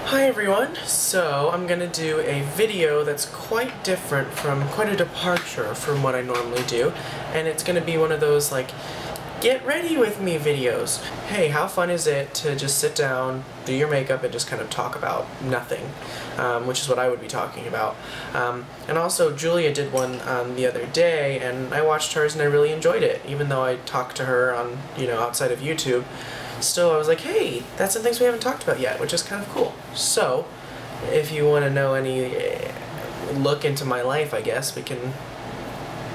Hi everyone, so I'm gonna do a video that's quite different quite a departure from what I normally do, and it's gonna be one of those like get ready with me videos. Hey, how fun is it to just sit down, do your makeup, and just kind of talk about nothing, which is what I would be talking about. And also Julia did one the other day, and I watched hers and I really enjoyed it, even though I talked to her on, outside of YouTube. Still, I was like, hey, that's some things we haven't talked about yet, which is kind of cool. So, if you want to know any look into my life, I guess, we can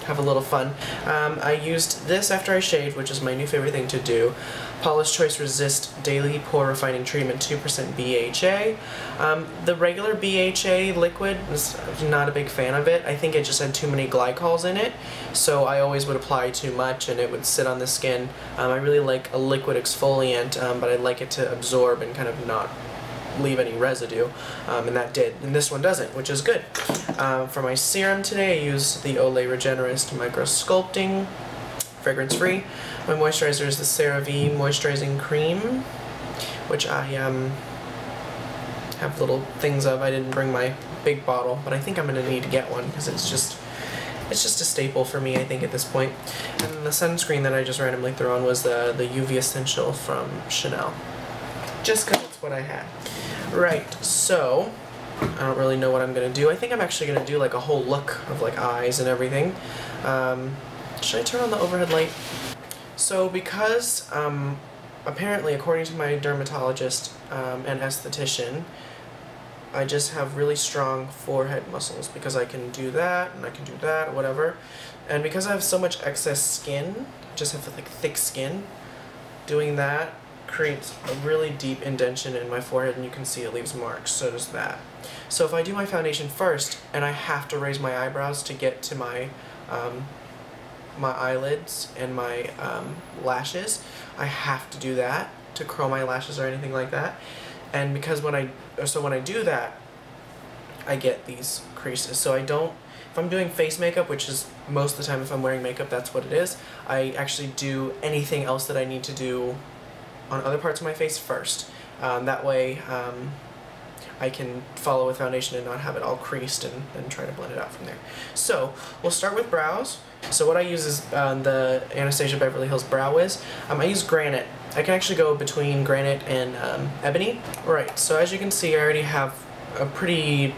have a little fun. I used this after I shaved, which is my new favorite thing to do. Paula's Choice Resist Daily Pore Refining Treatment 2% BHA. The regular BHA liquid, I'm not a big fan of it. I think it just had too many glycols in it, so I always would apply too much and it would sit on the skin. I really like a liquid exfoliant, but I like it to absorb and kind of not leave any residue, and that did, and this one doesn't, which is good. For my serum today, I used the Olay Regenerist Micro Sculpting, fragrance free. My moisturizer is the CeraVe Moisturizing Cream, which I have little things of. I didn't bring my big bottle, but I think I'm gonna need to get one because it's just a staple for me, I think, at this point. And then the sunscreen that I just randomly threw on was the UV Essential from Chanel, just because it's what I had. Right, so I don't really know what I'm gonna do. I think I'm actually gonna do like a whole look of like eyes and everything. Should I turn on the overhead light? So because apparently, according to my dermatologist and esthetician, I just have really strong forehead muscles because I can do that and I can do that, whatever. And because I have so much excess skin, just have like thick skin, doing that creates a really deep indentation in my forehead, and you can see it leaves marks. So does that. So if I do my foundation first and I have to raise my eyebrows to get to my my eyelids and my lashes, I have to do that to curl my lashes or anything like that. And because when I do that, I get these creases. So I don't, if I'm doing face makeup, which is most of the time if I'm wearing makeup, that's what it is, I actually do anything else that I need to do on other parts of my face first. That way I can follow with foundation and not have it all creased and try to blend it out from there. So we'll start with brows. So what I use is the Anastasia Beverly Hills Brow Wiz. I use Granite. I can actually go between Granite and Ebony. Right, so as you can see, I already have a pretty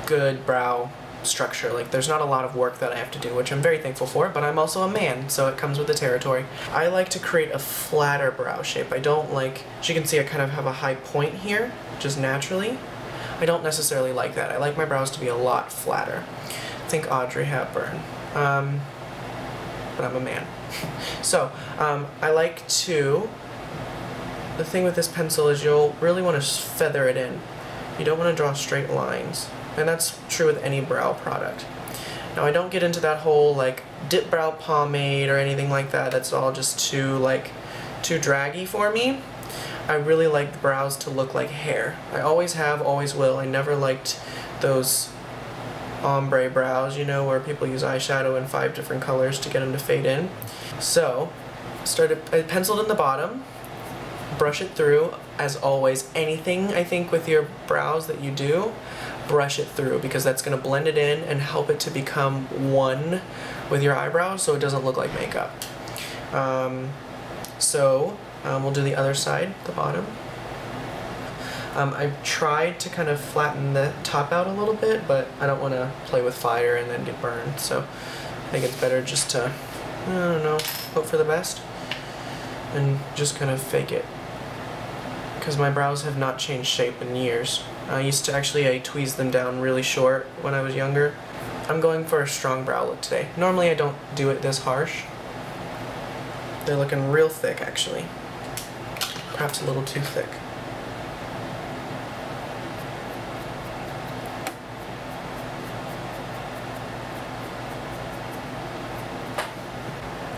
good brow structure. Like, there's not a lot of work that I have to do, which I'm very thankful for, but I'm also a man, so it comes with the territory. I like to create a flatter brow shape. I don't like, as you can see, I kind of have a high point here, just naturally. I don't necessarily like that. I like my brows to be a lot flatter. Think Audrey Hepburn. But I'm a man. So, I like to, the thing with this pencil is you'll really want to feather it in. You don't want to draw straight lines. And that's true with any brow product. Now, I don't get into that whole, like, dip brow pomade or anything like that. That's all just too draggy for me. I really like brows to look like hair. I always have, always will. I never liked those ombre brows, where people use eyeshadow in 5 different colors to get them to fade in. So, I penciled in the bottom, brush it through. As always, anything, I think, with your brows that you do, brush it through, because that's going to blend it in and help it to become one with your eyebrows so it doesn't look like makeup. We'll do the other side, the bottom. I've tried to kind of flatten the top out a little bit, but I don't want to play with fire and then get burned, so I think it's better just to, I don't know, hope for the best and just kind of fake it, because my brows have not changed shape in years. I tweezed them down really short when I was younger. I'm going for a strong brow look today. Normally I don't do it this harsh. They're looking real thick, actually. Perhaps a little too thick.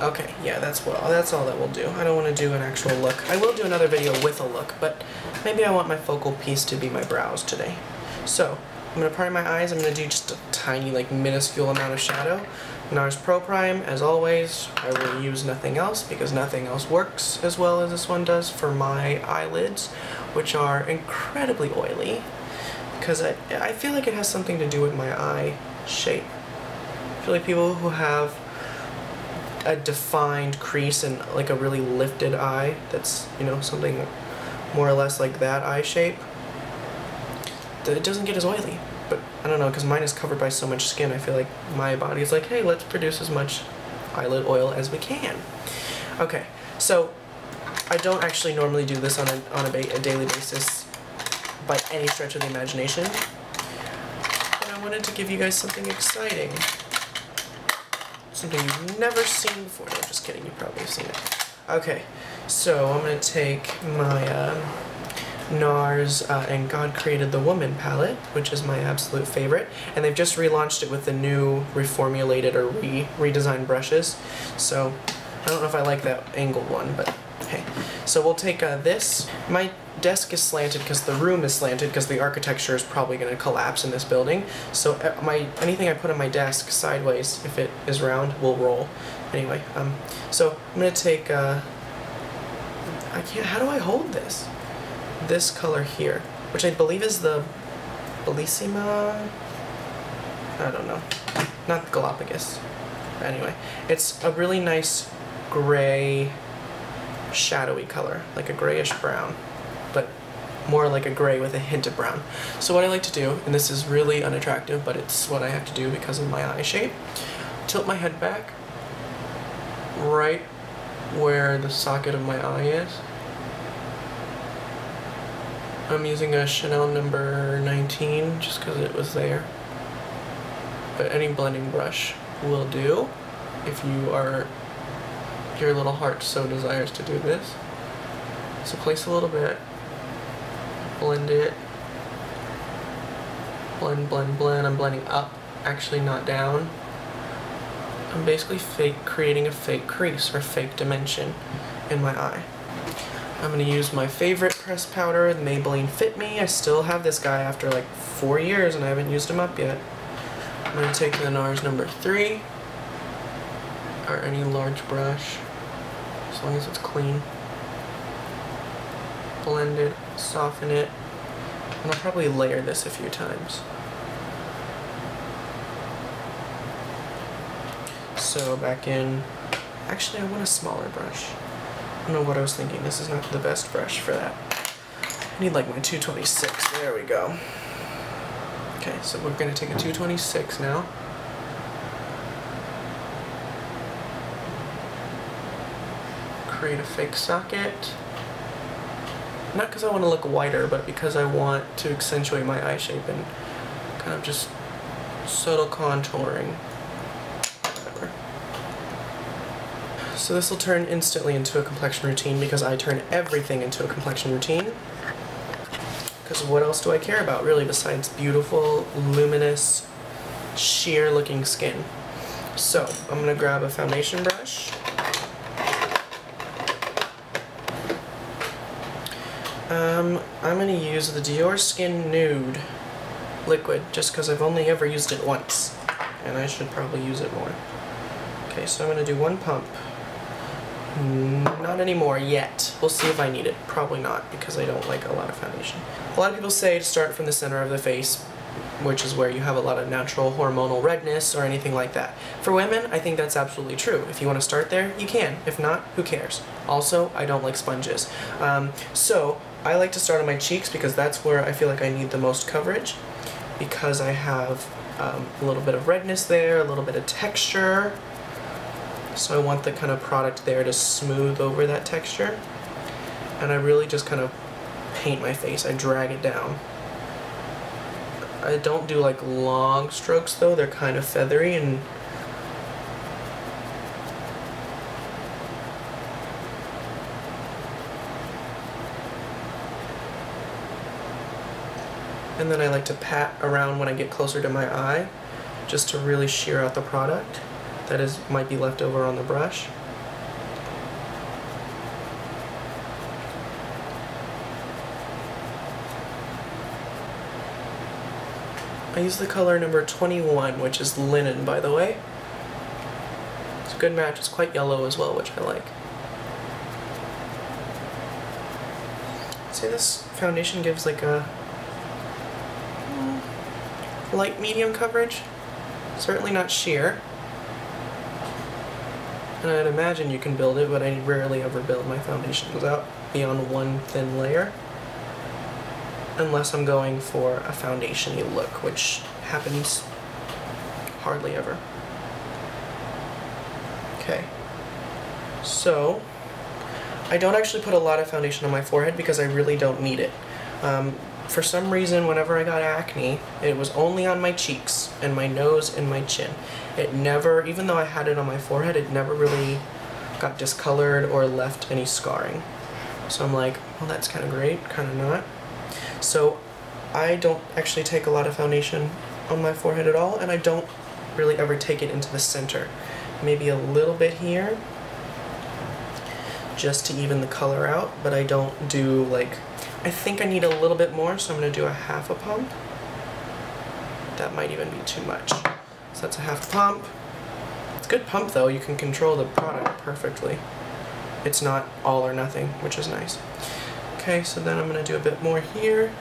Okay, yeah, that's all that we'll do. I don't want to do an actual look. I will do another video with a look, but maybe I want my focal piece to be my brows today. So, I'm going to prime my eyes. I'm going to do just a tiny, like, minuscule amount of shadow. NARS Pro Prime, as always. I will use nothing else because nothing else works as well as this one does for my eyelids which are incredibly oily, because I feel like it has something to do with my eye shape. I feel like people who have a defined crease and like a really lifted eye, that's, you know, something more or less like that eye shape, it doesn't get as oily. But I don't know, because mine is covered by so much skin, I feel like my body's like, hey, let's produce as much eyelid oil as we can. Okay, so I don't actually normally do this on a daily basis by any stretch of the imagination, but I wanted to give you guys something exciting. Something you've never seen before. No, just kidding, you probably have seen it. Okay, so I'm going to take my NARS and God Created the Woman palette, which is my absolute favorite, and they've just relaunched it with the new reformulated or redesigned brushes, so I don't know if I like that angled one, but hey. So we'll take this. My desk is slanted because the room is slanted because the architecture is probably going to collapse in this building, so anything I put on my desk sideways, if it is round, will roll. Anyway, so I'm going to take, how do I hold this? This color here, which I believe is the Bellissima, I don't know, not Galapagos. Anyway, it's a really nice gray, shadowy color, like a grayish brown, but more like a gray with a hint of brown. So what I like to do, and this is really unattractive, but it's what I have to do because of my eye shape, tilt my head back right where the socket of my eye is. I'm using a Chanel number 19 just because it was there, but any blending brush will do if your little heart so desires to do this. So place a little bit, blend it, blend, blend, blend. I'm blending up, actually not down. I'm basically creating a fake crease or fake dimension in my eye. I'm going to use my favorite pressed powder, the Maybelline Fit Me. I still have this guy after like 4 years and I haven't used him up yet. I'm going to take the NARS number 3, or any large brush, as long as it's clean. Blend it, soften it, and I'll probably layer this a few times. So back in, actually I want a smaller brush. I don't know what I was thinking. This is not the best brush for that. I need like my 226. There we go. Okay, so we're going to take a 226 now. Create a fake socket. Not because I want to look whiter, but because I want to accentuate my eye shape and kind of just subtle contouring. So this will turn instantly into a complexion routine because I turn everything into a complexion routine. Because what else do I care about, really, besides beautiful, luminous, sheer looking skin? So I'm going to grab a foundation brush. I'm going to use the DiorSkin Nude liquid just because I've only ever used it once and I should probably use it more. Okay, so I'm going to do one pump. Not anymore yet. We'll see if I need it. Probably not, because I don't like a lot of foundation. A lot of people say to start from the center of the face, which is where you have a lot of natural hormonal redness or anything like that. For women, I think that's absolutely true. If you want to start there, you can. If not, who cares? Also, I don't like sponges. So I like to start on my cheeks because that's where I feel like I need the most coverage, because I have a little bit of redness there, a little bit of texture. So I want the kind of product there to smooth over that texture. And I really just kind of paint my face. I drag it down. I don't do like long strokes though. They're kind of feathery and then I like to pat around when I get closer to my eye just to really shear out the product that might be left over on the brush. I use the color number 21, which is linen, by the way. It's a good match. It's quite yellow as well, which I like. say this foundation gives like a light medium coverage. Certainly not sheer. And I'd imagine you can build it, but I rarely ever build my foundations out beyond one thin layer. Unless I'm going for a foundation-y look, which happens hardly ever. Okay. So, I don't actually put a lot of foundation on my forehead because I really don't need it. For some reason, whenever I got acne, it was only on my cheeks and my nose and my chin. It never, even though I had it on my forehead, it never really got discolored or left any scarring. So I'm like, well, that's kind of great, kind of not. So I don't actually take a lot of foundation on my forehead at all, and I don't really ever take it into the center. Maybe a little bit here, just to even the color out, but I don't do like, I think I need a little bit more, so I'm going to do a half a pump. That might even be too much. So that's a half a pump. It's a good pump though, you can control the product perfectly. It's not all or nothing, which is nice. Okay, so then I'm going to do a bit more here.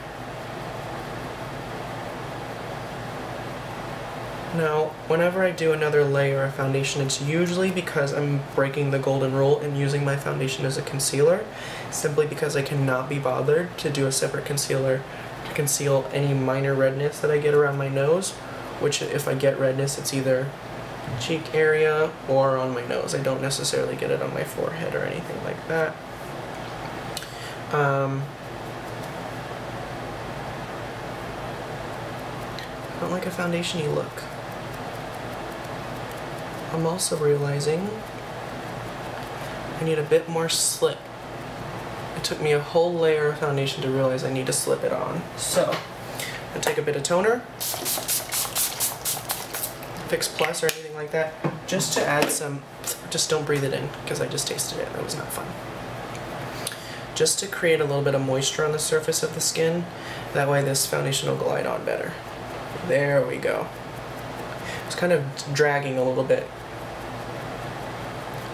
Now, whenever I do another layer of foundation, it's usually because I'm breaking the golden rule and using my foundation as a concealer, simply because I cannot be bothered to do a separate concealer to conceal any minor redness that I get around my nose, which if I get redness, it's either cheek area or on my nose. I don't necessarily get it on my forehead or anything like that. I don't like a foundation-y look. I'm also realizing I need a bit more slip. It took me a whole layer of foundation to realize I need to slip it on. So, I'm going to take a bit of toner, Fix Plus or anything like that, just to add some, just don't breathe it in, because I just tasted it, that was not fun. Just to create a little bit of moisture on the surface of the skin, that way this foundation will glide on better. There we go. It's kind of dragging a little bit.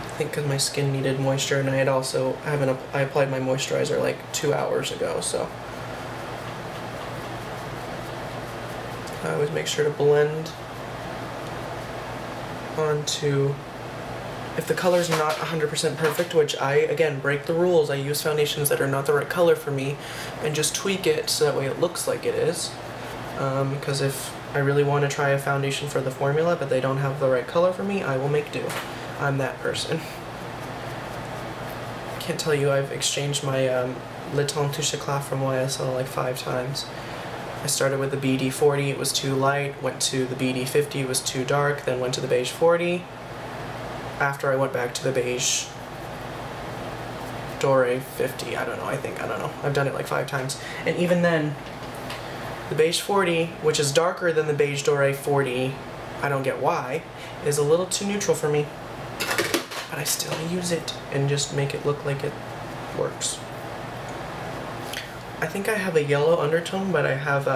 I think because my skin needed moisture, and I had also I applied my moisturizer like 2 hours ago, so I always make sure to blend onto. If the color's not 100% perfect, which I, again, break the rules, I use foundations that are not the right color for me and just tweak it so that way it looks like it is. Because if I really want to try a foundation for the formula but they don't have the right color for me, I will make do. I'm that person. I can't tell you, I've exchanged my Le Teint Touche Éclat from YSL like 5 times. I started with the BD 40, it was too light, went to the BD 50, it was too dark, then went to the beige 40. After I went back to the beige Doré 50, I don't know, I've done it like 5 times. And even then, the beige 40, which is darker than the beige Doré 40, I don't get why, is a little too neutral for me. But I still use it and just make it look like it works. I think I have a yellow undertone, but I have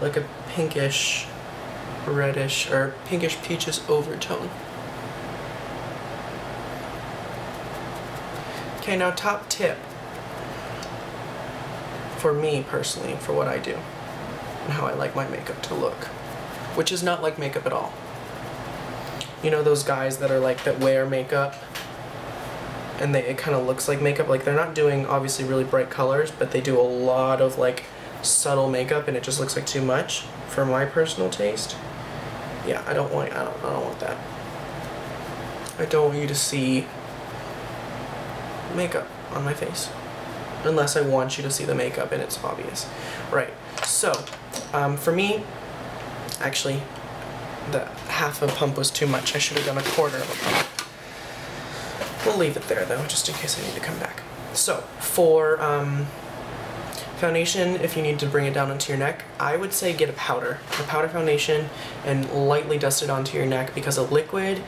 like a pinkish, reddish, or pinkish peaches overtone. Okay, now top tip for me personally, for what I do and how I like my makeup to look, which is not like makeup at all. You know those guys that are like, that wear makeup and it kind of looks like makeup, like they're not doing obviously really bright colors, but they do a lot of like subtle makeup and it just looks like too much for my personal taste. Yeah, I don't want that. I don't want you to see makeup on my face. Unless I want you to see the makeup and it's obvious. Right, so, for me, actually, the half a pump was too much. I should have done a quarter of a pump. We'll leave it there though, just in case I need to come back. So, for, foundation, if you need to bring it down onto your neck, I would say get a powder foundation, and lightly dust it onto your neck, because a liquid,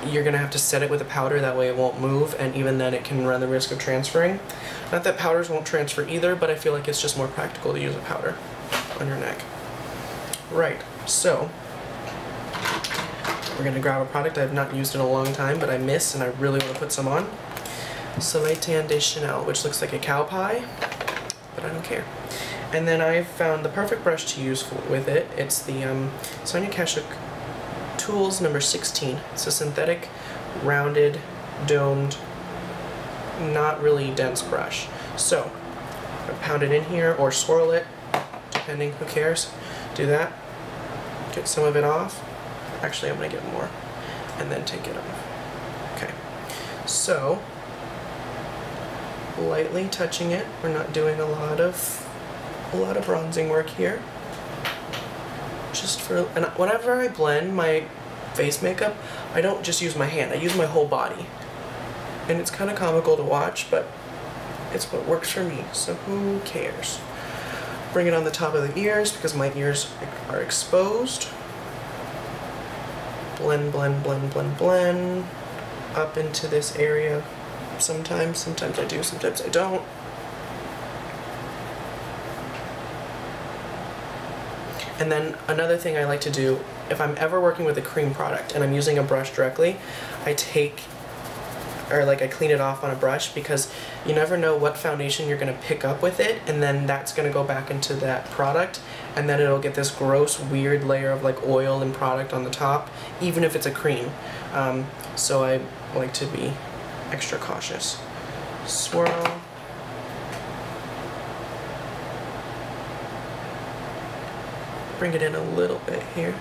you're gonna have to set it with a powder, that way it won't move, and even then it can run the risk of transferring. Not that powders won't transfer either, but I feel like it's just more practical to use a powder on your neck. Right, so we're gonna grab a product I have not used in a long time, but I miss and I really want to put some on. Soleil Tan de Chanel, which looks like a cow pie, but I don't care. And then I found the perfect brush to use with it. It's the Sonia Kashuk Tools number 16. It's a synthetic, rounded, domed, not really dense brush. So, I pound it in here or swirl it, depending, who cares. Do that. Get some of it off. Actually, I'm going to get more. And then take it off. Okay. So, lightly touching it. We're not doing a lot of bronzing work here. Just for, and whenever I blend my face makeup, I don't just use my hand, I use my whole body. And it's kind of comical to watch, but it's what works for me, so who cares? Bring it on the top of the ears because my ears are exposed. Blend, blend, blend, blend, blend. Up into this area. Sometimes I do, sometimes I don't. And then another thing I like to do, if I'm ever working with a cream product and I'm using a brush directly, I clean it off on a brush because you never know what foundation you're going to pick up with it, and then that's going to go back into that product, and then it'll get this gross, weird layer of like oil and product on the top, even if it's a cream. So I like to be extra cautious. Swirl. Bring it in a little bit here.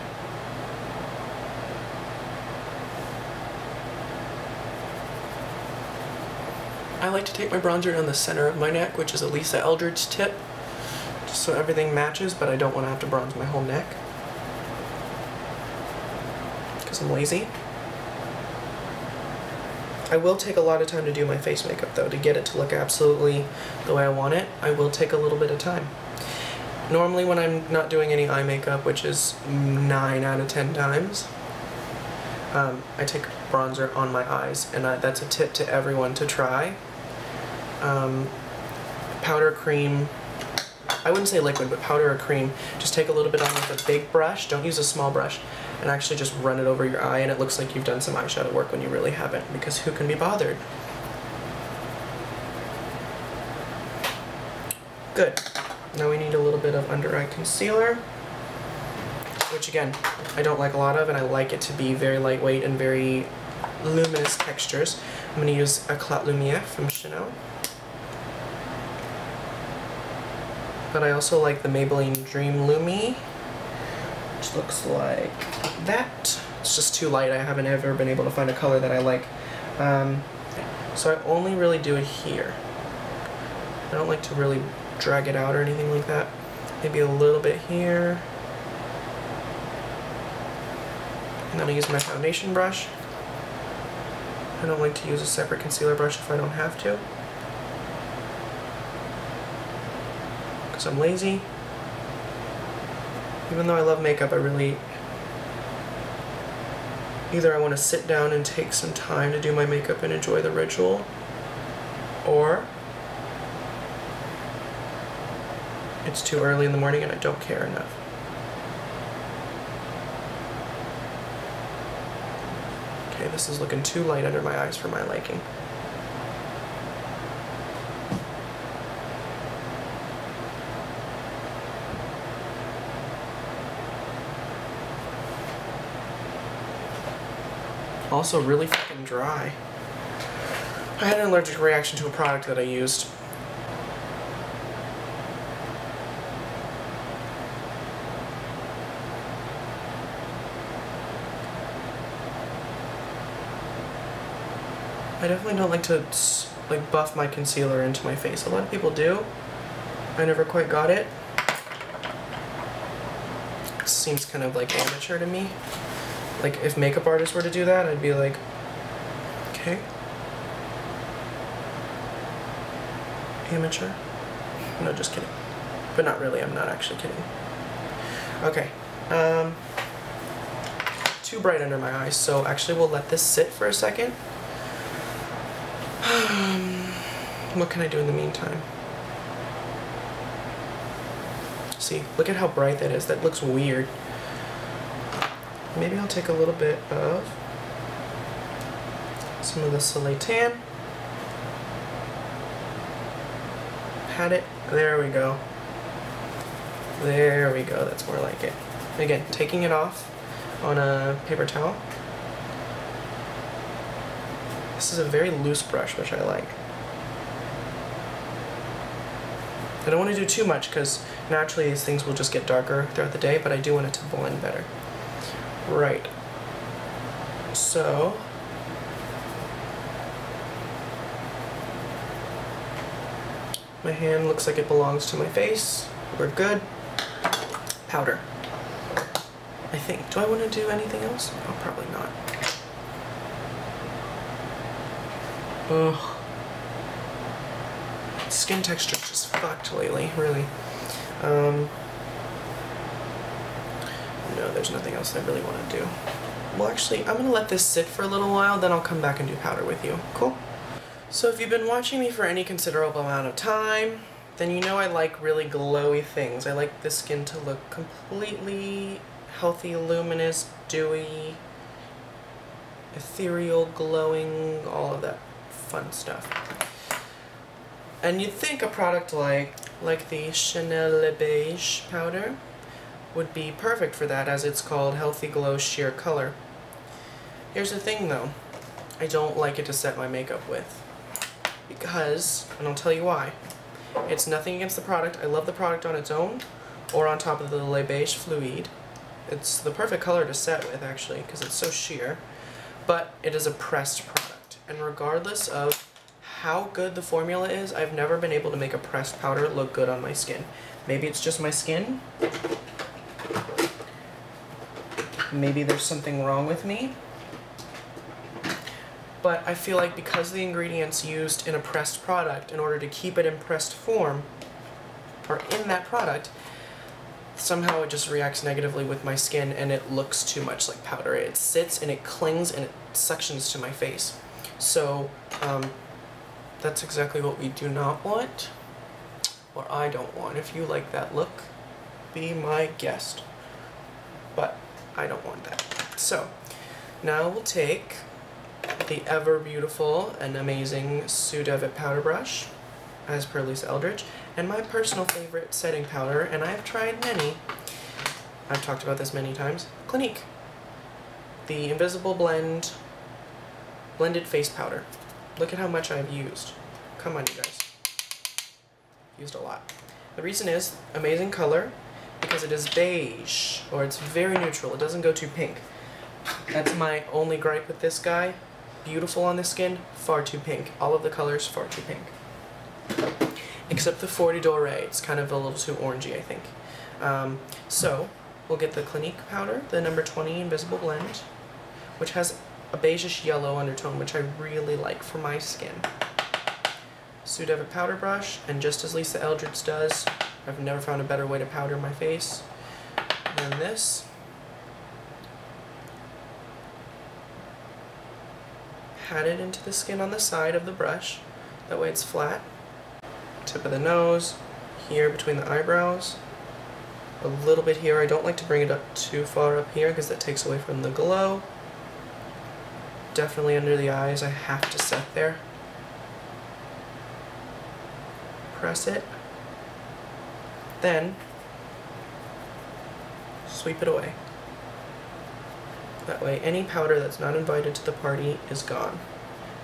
I like to take my bronzer down the center of my neck, which is a Lisa Eldridge tip, just so everything matches, but I don't want to have to bronze my whole neck because I'm lazy. I will take a lot of time to do my face makeup though, to get it to look absolutely the way I want it. I will take a little bit of time. Normally when I'm not doing any eye makeup, which is 9 out of 10 times, I take bronzer on my eyes, and that's a tip to everyone to try. Powder cream, I wouldn't say liquid, but powder or cream, just take a little bit on with a big brush, don't use a small brush, and actually just run it over your eye, and it looks like you've done some eyeshadow work when you really haven't, because who can be bothered? Good. Now we need a little bit of under eye concealer, which again, I don't like a lot of, and I like it to be very lightweight and very luminous textures. I'm going to use Éclat Lumière from Chanel. But I also like the Maybelline Dream Lumi, which looks like that. It's just too light. I haven't ever been able to find a color that I like. So I only really do it here. I don't like to really drag it out or anything like that. Maybe a little bit here. And then I use my foundation brush. I don't like to use a separate concealer brush if I don't have to, because I'm lazy. Even though I love makeup, either I want to sit down and take some time to do my makeup and enjoy the ritual, or it's too early in the morning and I don't care enough. Okay, this is looking too light under my eyes for my liking. Also really fucking dry. I had an allergic reaction to a product that I used. I definitely don't like to buff my concealer into my face. A lot of people do. I never quite got it. It seems kind of like amateur to me. Like if makeup artists were to do that, I'd be like, okay. Amateur? No, just kidding. But not really, I'm not actually kidding. Okay. Too bright under my eyes, so actually we'll let this sit for a second. What can I do in the meantime? See, look at how bright that is. That looks weird. Maybe I'll take a little bit of some of the Soleil Tan. pat it. There we go. There we go, that's more like it. Again, taking it off on a paper towel. This is a very loose brush, which I like. I don't want to do too much because naturally these things will just get darker throughout the day, but I do want it to blend better. Right. So, my hand looks like it belongs to my face. We're good. Powder. I think. Do I want to do anything else? Oh, probably not. Ugh. Skin texture is just fucked lately, really. No, there's nothing else I really want to do. Well, actually, I'm gonna let this sit for a little while, then I'll come back and do powder with you. Cool? So if you've been watching me for any considerable amount of time, then you know I like really glowy things. I like the skin to look completely healthy, luminous, dewy, ethereal, glowing, all of that fun stuff. And you'd think a product like the Chanel Le Beige powder would be perfect for that, as it's called Healthy Glow Sheer Color. Here's the thing though, I don't like it to set my makeup with. Because, and I'll tell you why, it's nothing against the product. I love the product on its own, or on top of the Le Beige Fluide. It's the perfect color to set with, actually, because it's so sheer. But it is a pressed product, and regardless of how good the formula is, I've never been able to make a pressed powder look good on my skin. Maybe it's just my skin. Maybe there's something wrong with me. But I feel like because the ingredients used in a pressed product, in order to keep it in pressed form, or in that product, somehow it just reacts negatively with my skin and it looks too much like powder. It sits and it clings and it suctions to my face. So, that's exactly what we do not want, or I don't want. If you like that look, be my guest. But I don't want that. So, now we'll take the ever beautiful and amazing Sue Devitt powder brush, as per Lisa Eldridge, and my personal favorite setting powder, and I've tried many. I've talked about this many times. Clinique. The Invisible Blended Face Powder. Look at how much I've used. Come on, you guys. Used a lot. The reason is, amazing color, because it is beige, or it's very neutral. It doesn't go too pink. That's my only gripe with this guy. Beautiful on the skin, far too pink. All of the colors, far too pink. Except the 40 Doré. It's kind of a little too orangey, I think. So, we'll get the Clinique powder, the number 20 Invisible Blend, which has a beigeish yellow undertone, which I really like for my skin. Sue Devitt powder brush, and just as Lisa Eldridge does, I've never found a better way to powder my face than this. Pat it into the skin on the side of the brush, that way it's flat. Tip of the nose, here between the eyebrows, a little bit here. I don't like to bring it up too far up here because that takes away from the glow. Definitely under the eyes, I have to set there. Press it. Then, sweep it away. That way, any powder that's not invited to the party is gone.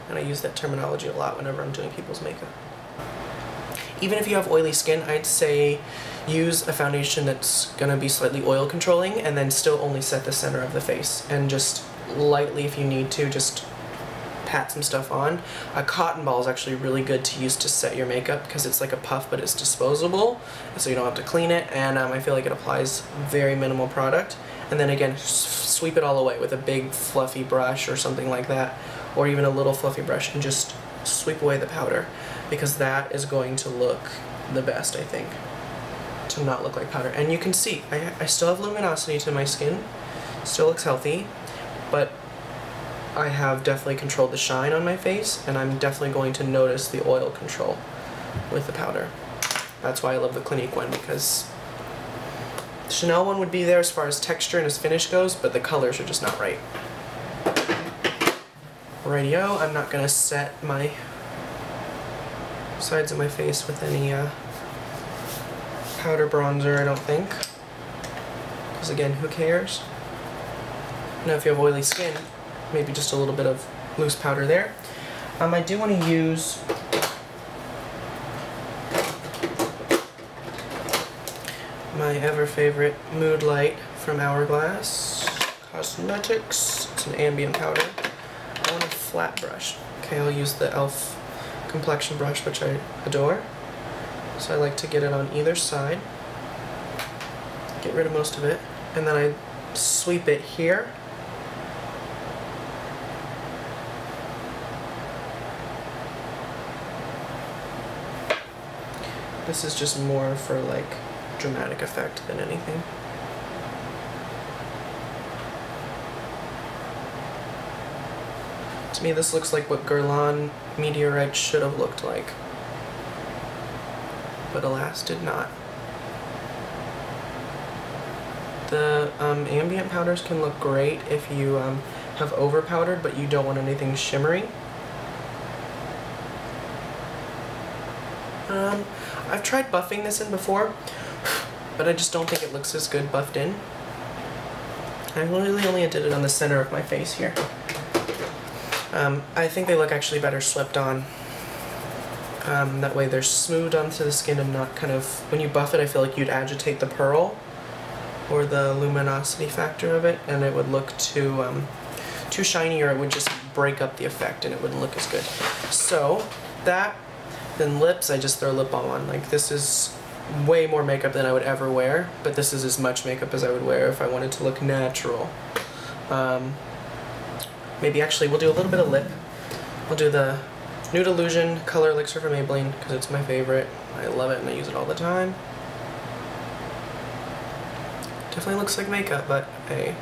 And I use that terminology a lot whenever I'm doing people's makeup. Even if you have oily skin, I'd say use a foundation that's going to be slightly oil controlling, and then still only set the center of the face. And just lightly, if you need to, just pat some stuff on. A cotton ball is actually really good to use to set your makeup because it's like a puff, but it's disposable, so you don't have to clean it, and I feel like it applies very minimal product. And then again, sweep it all away with a big fluffy brush or something like that, or even a little fluffy brush, and just sweep away the powder, because that is going to look the best, I think, to not look like powder. And you can see, I still have luminosity to my skin, still looks healthy, but I have definitely controlled the shine on my face, and I'm definitely going to notice the oil control with the powder. That's why I love the Clinique one, because the Chanel one would be there as far as texture and as finish goes, but the colors are just not right. Radio, I'm not going to set my sides of my face with any powder bronzer, I don't think. Because again, who cares? Now if you have oily skin, maybe just a little bit of loose powder there. I do want to use my ever favorite Mood Light from Hourglass Cosmetics. It's an ambient powder. I want a flat brush. Okay, I'll use the e.l.f. complexion brush, which I adore. So I like to get it on either side. Get rid of most of it. And then I sweep it here. This is just more for like dramatic effect than anything. To me, this looks like what Guerlain Meteorite should have looked like, but alas, did not. The ambient powders can look great if you have over-powdered, but you don't want anything shimmery. I've tried buffing this in before, but I just don't think it looks as good buffed in. I really only did it on the center of my face here. I think they look actually better swept on. That way they're smoothed onto the skin and not kind of, when you buff it, I feel like you'd agitate the pearl or the luminosity factor of it, and it would look too shiny, or it would just break up the effect and it wouldn't look as good. So that, then lips, I just throw lip balm on. Like, this is way more makeup than I would ever wear, but this is as much makeup as I would wear if I wanted to look natural. Maybe actually we'll do a little bit of lip. We'll do the Nude Illusion Color Elixir from Maybelline because it's my favorite. I love it and I use it all the time. Definitely looks like makeup, but hey,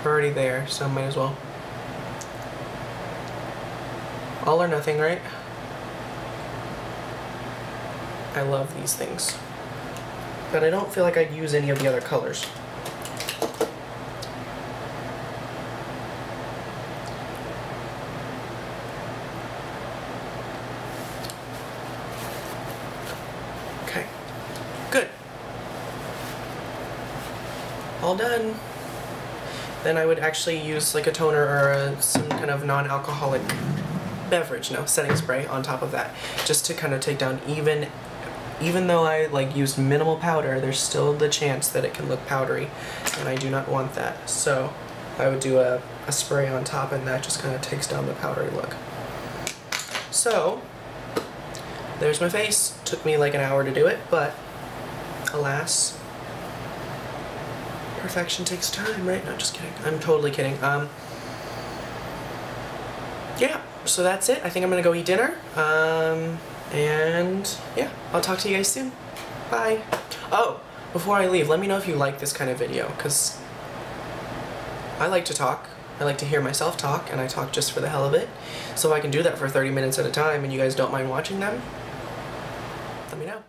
we're already there, so might as well. All or nothing, right? I love these things, but I don't feel like I'd use any of the other colors. Okay, good. All done. Then I would actually use like a toner or some kind of non-alcoholic beverage, setting spray on top of that, just to kind of take down even though I like used minimal powder, there's still the chance that it can look powdery, and I do not want that. So I would do a spray on top, and that just kind of takes down the powdery look. So there's my face. Took me like an hour to do it, but alas, perfection takes time, right? No, just kidding. I'm totally kidding. Yeah, so that's it. I think I'm gonna go eat dinner. And yeah, I'll talk to you guys soon. Bye. Oh, before I leave, let me know if you like this kind of video, because I like to talk. I like to hear myself talk, and I talk just for the hell of it. So if I can do that for 30 minutes at a time and you guys don't mind watching them, let me know.